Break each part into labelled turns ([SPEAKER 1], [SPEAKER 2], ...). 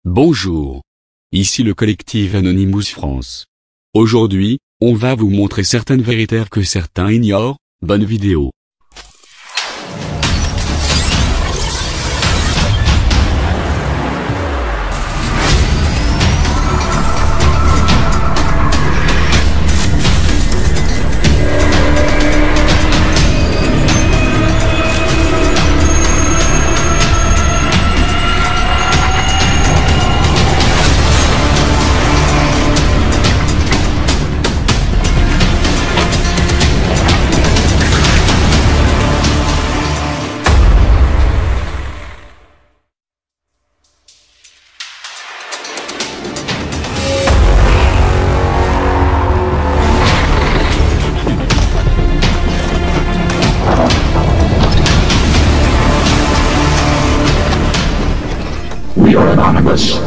[SPEAKER 1] Bonjour. Ici le collectif Anonymous France. Aujourd'hui, on va vous montrer certaines vérités que certains ignorent. Bonne vidéo.
[SPEAKER 2] We are anonymous.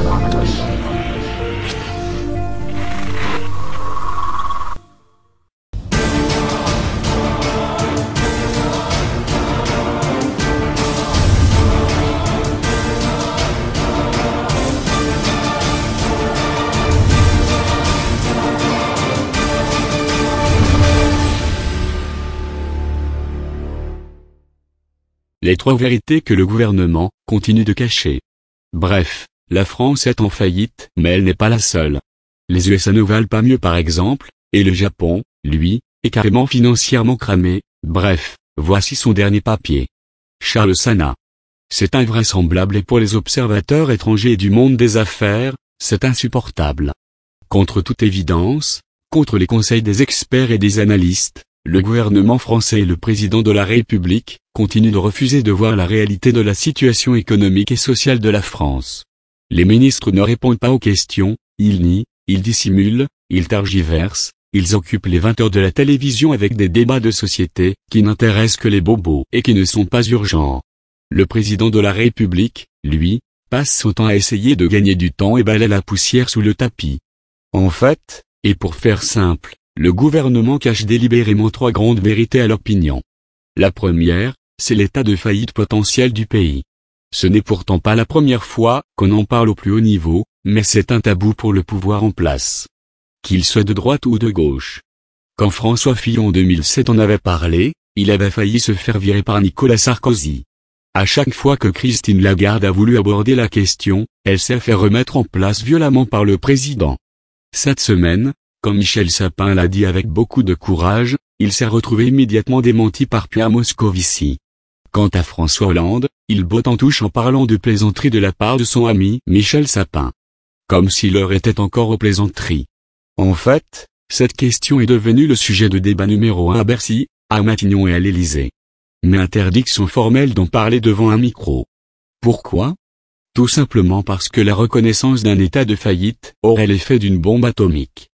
[SPEAKER 1] Les trois vérités que le gouvernement continue de cacher. Bref, la France est en faillite, mais elle n'est pas la seule. Les USA ne valent pas mieux par exemple, et le Japon, lui, est carrément financièrement cramé. Bref, voici son dernier papier. Charles Sana. C'est invraisemblable et pour les observateurs étrangers du monde des affaires, c'est insupportable. Contre toute évidence, contre les conseils des experts et des analystes, le gouvernement français et le président de la République continuent de refuser de voir la réalité de la situation économique et sociale de la France. Les ministres ne répondent pas aux questions, ils nient, ils dissimulent, ils tergiversent, ils occupent les 20 heures de la télévision avec des débats de société qui n'intéressent que les bobos et qui ne sont pas urgents. Le président de la République, lui, passe son temps à essayer de gagner du temps et balaie la poussière sous le tapis. En fait, et pour faire simple, le gouvernement cache délibérément trois grandes vérités à l'opinion. La première, c'est l'état de faillite potentiel du pays. Ce n'est pourtant pas la première fois qu'on en parle au plus haut niveau, mais c'est un tabou pour le pouvoir en place. Qu'il soit de droite ou de gauche. Quand François Fillon en 2007 en avait parlé, il avait failli se faire virer par Nicolas Sarkozy. À chaque fois que Christine Lagarde a voulu aborder la question, elle s'est fait remettre en place violemment par le président. Cette semaine, comme Michel Sapin l'a dit avec beaucoup de courage, il s'est retrouvé immédiatement démenti par Pierre Moscovici. Quant à François Hollande, il botte en touche en parlant de plaisanteries de la part de son ami Michel Sapin. Comme s'il leur était encore aux plaisanteries. En fait, cette question est devenue le sujet de débat numéro 1 à Bercy, à Matignon et à l'Élysée. Mais interdiction formelle d'en parler devant un micro. Pourquoi ? Tout simplement parce que la reconnaissance d'un état de faillite aurait l'effet d'une bombe atomique.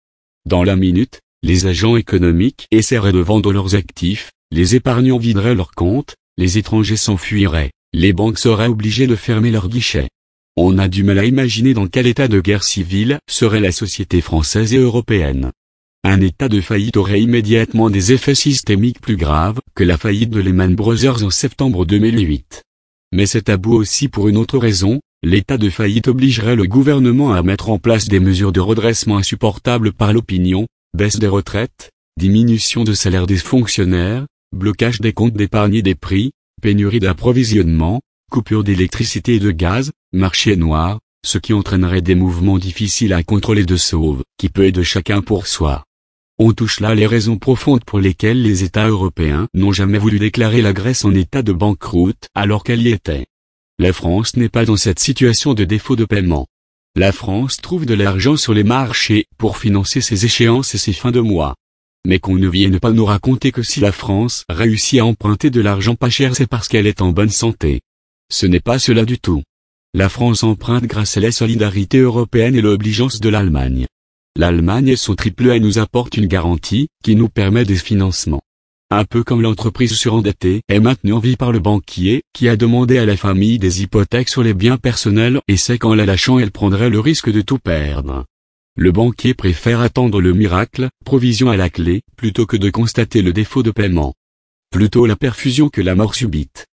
[SPEAKER 1] Dans la minute, les agents économiques essaieraient de vendre leurs actifs, les épargnants videraient leurs comptes, les étrangers s'enfuiraient, les banques seraient obligées de fermer leurs guichets. On a du mal à imaginer dans quel état de guerre civile serait la société française et européenne. Un état de faillite aurait immédiatement des effets systémiques plus graves que la faillite de Lehman Brothers en septembre 2008. Mais c'est tabou aussi pour une autre raison. L'état de faillite obligerait le gouvernement à mettre en place des mesures de redressement insupportables par l'opinion, baisse des retraites, diminution de salaire des fonctionnaires, blocage des comptes d'épargne et des prix, pénurie d'approvisionnement, coupure d'électricité et de gaz, marché noir, ce qui entraînerait des mouvements difficiles à contrôler de sauve, qui peut être de chacun pour soi. On touche là les raisons profondes pour lesquelles les États européens n'ont jamais voulu déclarer la Grèce en état de banqueroute alors qu'elle y était. La France n'est pas dans cette situation de défaut de paiement. La France trouve de l'argent sur les marchés pour financer ses échéances et ses fins de mois. Mais qu'on ne vienne pas nous raconter que si la France réussit à emprunter de l'argent pas cher c'est parce qu'elle est en bonne santé. Ce n'est pas cela du tout. La France emprunte grâce à la solidarité européenne et l'obligeance de l'Allemagne. L'Allemagne et son triple A nous apportent une garantie qui nous permet des financements. Un peu comme l'entreprise surendettée est maintenue en vie par le banquier qui a demandé à la famille des hypothèques sur les biens personnels et sait qu'en la lâchant elle prendrait le risque de tout perdre. Le banquier préfère attendre le miracle, provision à la clé, plutôt que de constater le défaut de paiement. Plutôt la perfusion que la mort subite.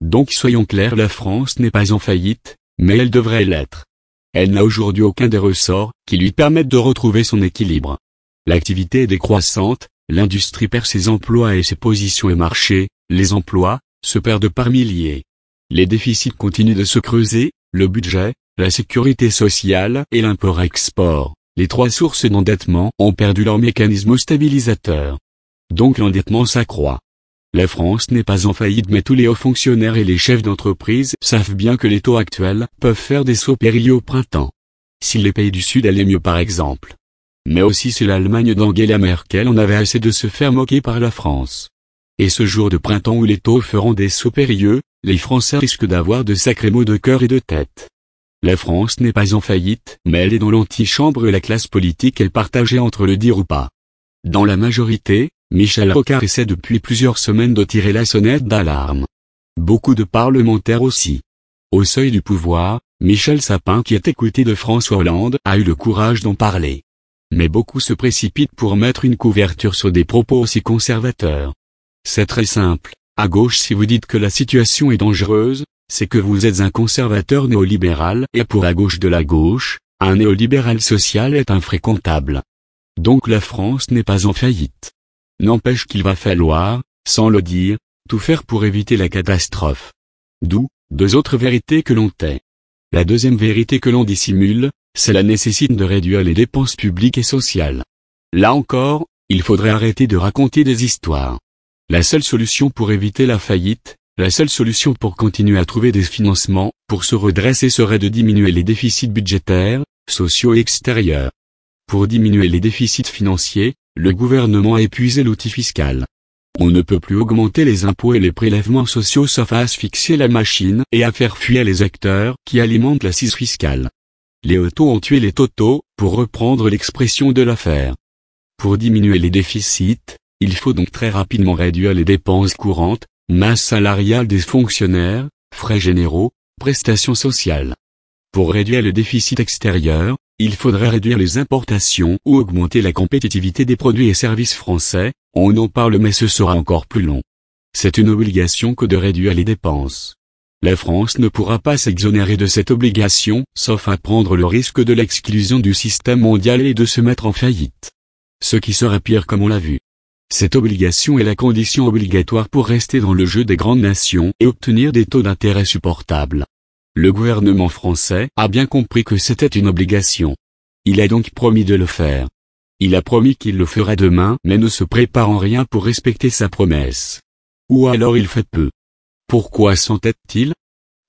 [SPEAKER 1] Donc soyons clairs, la France n'est pas en faillite, mais elle devrait l'être. Elle n'a aujourd'hui aucun des ressorts qui lui permettent de retrouver son équilibre. L'activité est décroissante, l'industrie perd ses emplois et ses positions et marchés, les emplois se perdent par milliers. Les déficits continuent de se creuser, le budget, la sécurité sociale et l'import-export, les trois sources d'endettement ont perdu leur mécanisme stabilisateur. Donc l'endettement s'accroît. La France n'est pas en faillite mais tous les hauts fonctionnaires et les chefs d'entreprise savent bien que les taux actuels peuvent faire des sauts périlleux au printemps. Si les pays du Sud allaient mieux par exemple. Mais aussi si l'Allemagne d'Angela Merkel en avait assez de se faire moquer par la France. Et ce jour de printemps où les taux feront des sauts périlleux, les Français risquent d'avoir de sacrés maux de cœur et de tête. La France n'est pas en faillite, mais elle est dans l'antichambre et la classe politique est partagée entre le dire ou pas. Dans la majorité, Michel Rocard essaie depuis plusieurs semaines de tirer la sonnette d'alarme. Beaucoup de parlementaires aussi. Au seuil du pouvoir, Michel Sapin qui est écouté de François Hollande a eu le courage d'en parler. Mais beaucoup se précipitent pour mettre une couverture sur des propos aussi conservateurs. C'est très simple, à gauche si vous dites que la situation est dangereuse, c'est que vous êtes un conservateur néolibéral et pour à gauche de la gauche, un néolibéral social est infréquentable. Donc la France n'est pas en faillite. N'empêche qu'il va falloir, sans le dire, tout faire pour éviter la catastrophe. D'où, deux autres vérités que l'on tait. La deuxième vérité que l'on dissimule, c'est la nécessité de réduire les dépenses publiques et sociales. Là encore, il faudrait arrêter de raconter des histoires. La seule solution pour éviter la faillite, la seule solution pour continuer à trouver des financements, pour se redresser serait de diminuer les déficits budgétaires, sociaux et extérieurs. Pour diminuer les déficits financiers, le gouvernement a épuisé l'outil fiscal. On ne peut plus augmenter les impôts et les prélèvements sociaux sauf à asphyxier la machine et à faire fuir les acteurs qui alimentent l'assise fiscale. Les autos ont tué les totaux, pour reprendre l'expression de l'affaire. Pour diminuer les déficits, il faut donc très rapidement réduire les dépenses courantes, masse salariale des fonctionnaires, frais généraux, prestations sociales. Pour réduire le déficit extérieur, il faudrait réduire les importations ou augmenter la compétitivité des produits et services français, on en parle mais ce sera encore plus long. C'est une obligation que de réduire les dépenses. La France ne pourra pas s'exonérer de cette obligation, sauf à prendre le risque de l'exclusion du système mondial et de se mettre en faillite. Ce qui serait pire comme on l'a vu. Cette obligation est la condition obligatoire pour rester dans le jeu des grandes nations et obtenir des taux d'intérêt supportables. Le gouvernement français a bien compris que c'était une obligation. Il a donc promis de le faire. Il a promis qu'il le ferait demain mais ne se prépare en rien pour respecter sa promesse. Ou alors il fait peu. Pourquoi s'entête-t-il?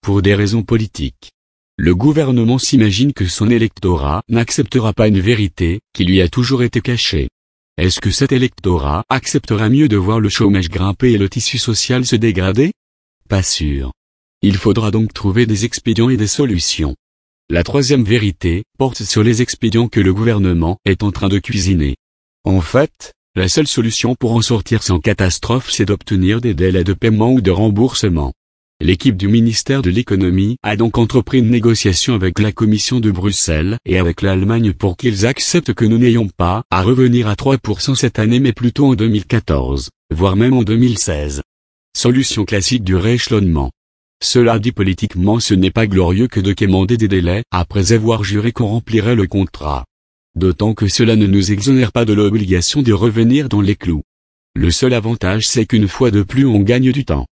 [SPEAKER 1] Pour des raisons politiques. Le gouvernement s'imagine que son électorat n'acceptera pas une vérité qui lui a toujours été cachée. Est-ce que cet électorat acceptera mieux de voir le chômage grimper et le tissu social se dégrader? Pas sûr. Il faudra donc trouver des expédients et des solutions. La troisième vérité porte sur les expédients que le gouvernement est en train de cuisiner. En fait, la seule solution pour en sortir sans catastrophe c'est d'obtenir des délais de paiement ou de remboursement. L'équipe du ministère de l'économie a donc entrepris une négociation avec la Commission de Bruxelles et avec l'Allemagne pour qu'ils acceptent que nous n'ayons pas à revenir à 3% cette année mais plutôt en 2014, voire même en 2016. Solution classique du rééchelonnement. Cela dit politiquement ce n'est pas glorieux que de quémander des délais après avoir juré qu'on remplirait le contrat. D'autant que cela ne nous exonère pas de l'obligation de revenir dans les clous. Le seul avantage c'est qu'une fois de plus on gagne du temps.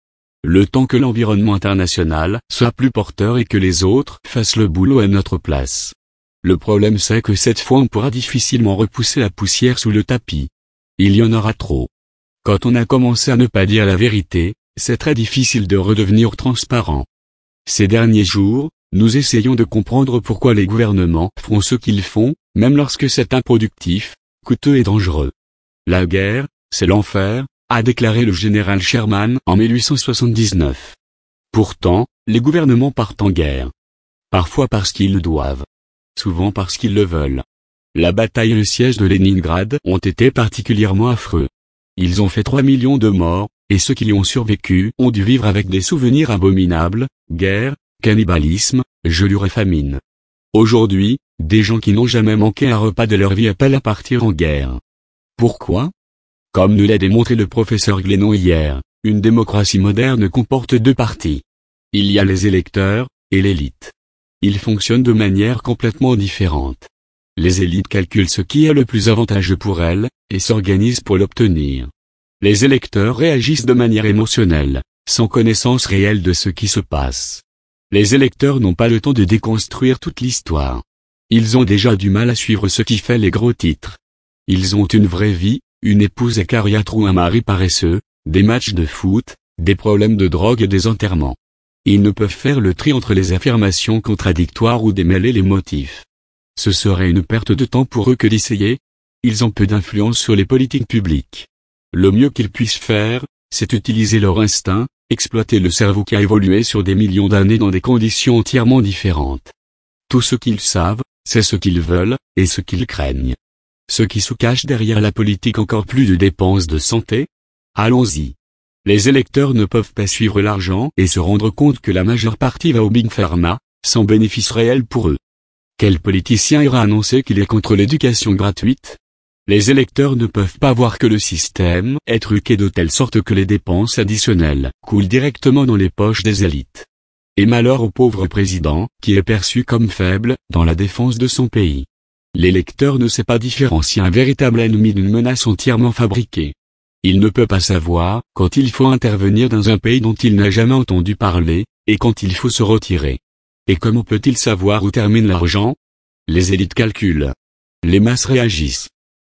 [SPEAKER 1] Le temps que l'environnement international soit plus porteur et que les autres fassent le boulot à notre place. Le problème c'est que cette fois on pourra difficilement repousser la poussière sous le tapis. Il y en aura trop. Quand on a commencé à ne pas dire la vérité, c'est très difficile de redevenir transparent. Ces derniers jours, nous essayons de comprendre pourquoi les gouvernements font ce qu'ils font, même lorsque c'est improductif, coûteux et dangereux. La guerre, c'est l'enfer, a déclaré le général Sherman en 1879. Pourtant, les gouvernements partent en guerre. Parfois parce qu'ils le doivent. Souvent parce qu'ils le veulent. La bataille et le siège de Leningrad ont été particulièrement affreux. Ils ont fait 3 millions de morts, et ceux qui y ont survécu ont dû vivre avec des souvenirs abominables, guerre, cannibalisme, gelure et famine. Aujourd'hui, des gens qui n'ont jamais manqué un repas de leur vie appellent à partir en guerre. Pourquoi? Comme nous l'a démontré le professeur Glénon hier, une démocratie moderne comporte deux parties. Il y a les électeurs, et l'élite. ils fonctionnent de manière complètement différente. Les élites calculent ce qui est le plus avantageux pour elles, et s'organisent pour l'obtenir. Les électeurs réagissent de manière émotionnelle, sans connaissance réelle de ce qui se passe. Les électeurs n'ont pas le temps de déconstruire toute l'histoire. Ils ont déjà du mal à suivre ce qui fait les gros titres. Ils ont une vraie vie, une épouse acariâtre ou un mari paresseux, des matchs de foot, des problèmes de drogue et des enterrements. Ils ne peuvent faire le tri entre les affirmations contradictoires ou démêler les motifs. Ce serait une perte de temps pour eux que d'essayer. Ils ont peu d'influence sur les politiques publiques. Le mieux qu'ils puissent faire, c'est utiliser leur instinct, exploiter le cerveau qui a évolué sur des millions d'années dans des conditions entièrement différentes. Tout ce qu'ils savent, c'est ce qu'ils veulent, et ce qu'ils craignent. Ce qui se cache derrière la politique, encore plus de dépenses de santé? Allons-y. Les électeurs ne peuvent pas suivre l'argent et se rendre compte que la majeure partie va au Big Pharma, sans bénéfice réel pour eux. Quel politicien ira annoncer qu'il est contre l'éducation gratuite? Les électeurs ne peuvent pas voir que le système est truqué de telle sorte que les dépenses additionnelles coulent directement dans les poches des élites. Et malheur au pauvre président, qui est perçu comme faible dans la défense de son pays. L'électeur ne sait pas différencier un véritable ennemi d'une menace entièrement fabriquée. Il ne peut pas savoir quand il faut intervenir dans un pays dont il n'a jamais entendu parler, et quand il faut se retirer. Et comment peut-il savoir où termine l'argent? Les élites calculent. Les masses réagissent.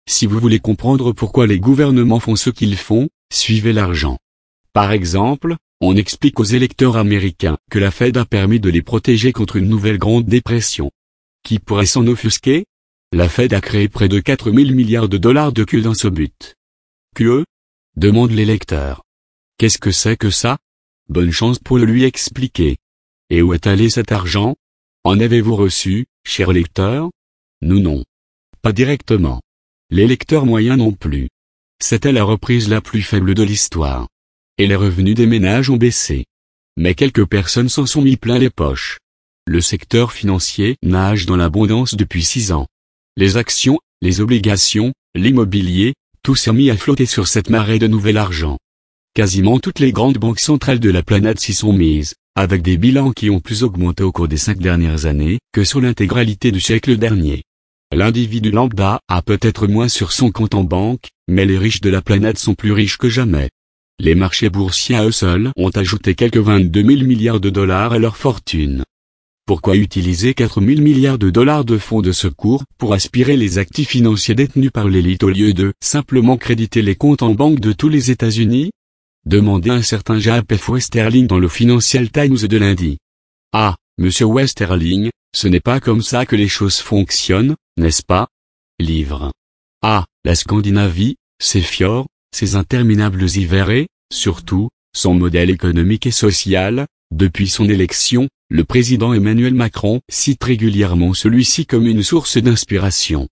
[SPEAKER 1] Si vous voulez comprendre pourquoi les gouvernements font ce qu'ils font, suivez l'argent. Par exemple, on explique aux électeurs américains que la Fed a permis de les protéger contre une nouvelle grande dépression. Qui pourrait s'en offusquer? La Fed a créé près de 4 000 milliards de dollars de QE dans ce but. QE? Demande l'électeur. Qu'est-ce que c'est que ça? Bonne chance pour le lui expliquer. Et où est allé cet argent? En avez-vous reçu, cher lecteur? Nous non. Pas directement. Les lecteurs moyens non plus. C'était la reprise la plus faible de l'histoire. Et les revenus des ménages ont baissé. Mais quelques personnes s'en sont mis plein les poches. Le secteur financier nage dans l'abondance depuis 6 ans. Les actions, les obligations, l'immobilier, tout s'est mis à flotter sur cette marée de nouvel argent. Quasiment toutes les grandes banques centrales de la planète s'y sont mises, avec des bilans qui ont plus augmenté au cours des 5 dernières années que sur l'intégralité du siècle dernier. L'individu lambda a peut-être moins sur son compte en banque, mais les riches de la planète sont plus riches que jamais. Les marchés boursiers à eux seuls ont ajouté quelques 22 000 milliards de dollars à leur fortune. Pourquoi utiliser 4 000 milliards de dollars de fonds de secours pour aspirer les actifs financiers détenus par l'élite au lieu de simplement créditer les comptes en banque de tous les États-Unis? Demandez un certain J.F. Westerling dans le Financial Times de lundi. Ah, monsieur Westerling, ce n'est pas comme ça que les choses fonctionnent, n'est-ce pas? Livre. Ah, la Scandinavie, ses fjords, ses interminables hivers et, surtout, son modèle économique et social. Depuis son élection, le président Emmanuel Macron cite régulièrement celui-ci comme une source d'inspiration.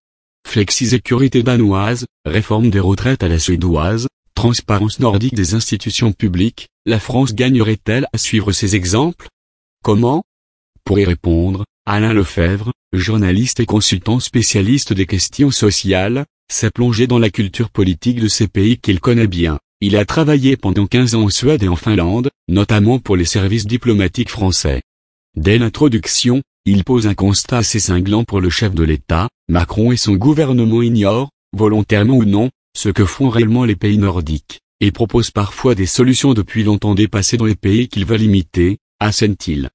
[SPEAKER 1] Flexisécurité danoise, réforme des retraites à la suédoise, transparence nordique des institutions publiques, la France gagnerait-elle à suivre ces exemples? Comment? Pour y répondre, Alain Lefebvre, journaliste et consultant spécialiste des questions sociales, s'est plongé dans la culture politique de ces pays qu'il connaît bien. Il a travaillé pendant 15 ans en Suède et en Finlande, notamment pour les services diplomatiques français. Dès l'introduction, il pose un constat assez cinglant pour le chef de l'État: Macron et son gouvernement ignorent, volontairement ou non, ce que font réellement les pays nordiques, et proposent parfois des solutions depuis longtemps dépassées dans les pays qu'ils veulent imiter, assène-t-il.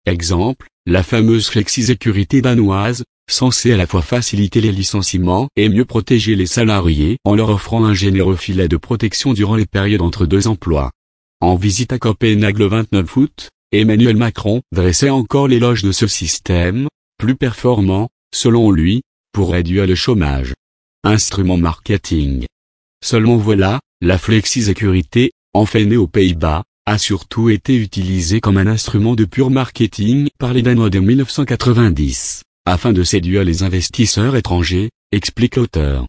[SPEAKER 1] Exemple, la fameuse flexisécurité danoise, censée à la fois faciliter les licenciements et mieux protéger les salariés en leur offrant un généreux filet de protection durant les périodes entre 2 emplois. En visite à Copenhague le 29 août, Emmanuel Macron dressait encore l'éloge de ce système, plus performant, selon lui, pour réduire le chômage. Instrument marketing. Seulement voilà, la flexisécurité, enfin née aux Pays-Bas, a surtout été utilisée comme un instrument de pur marketing par les Danois de 1990. Afin de séduire les investisseurs étrangers, explique l'auteur.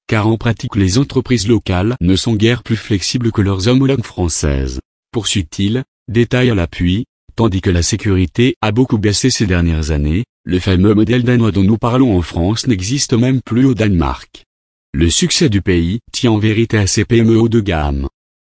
[SPEAKER 1] Car en pratique les entreprises locales ne sont guère plus flexibles que leurs homologues françaises, poursuit-il, détail à l'appui, tandis que la sécurité a beaucoup baissé ces dernières années, le fameux modèle danois dont nous parlons en France n'existe même plus au Danemark. Le succès du pays tient en vérité à ses PME haut de gamme.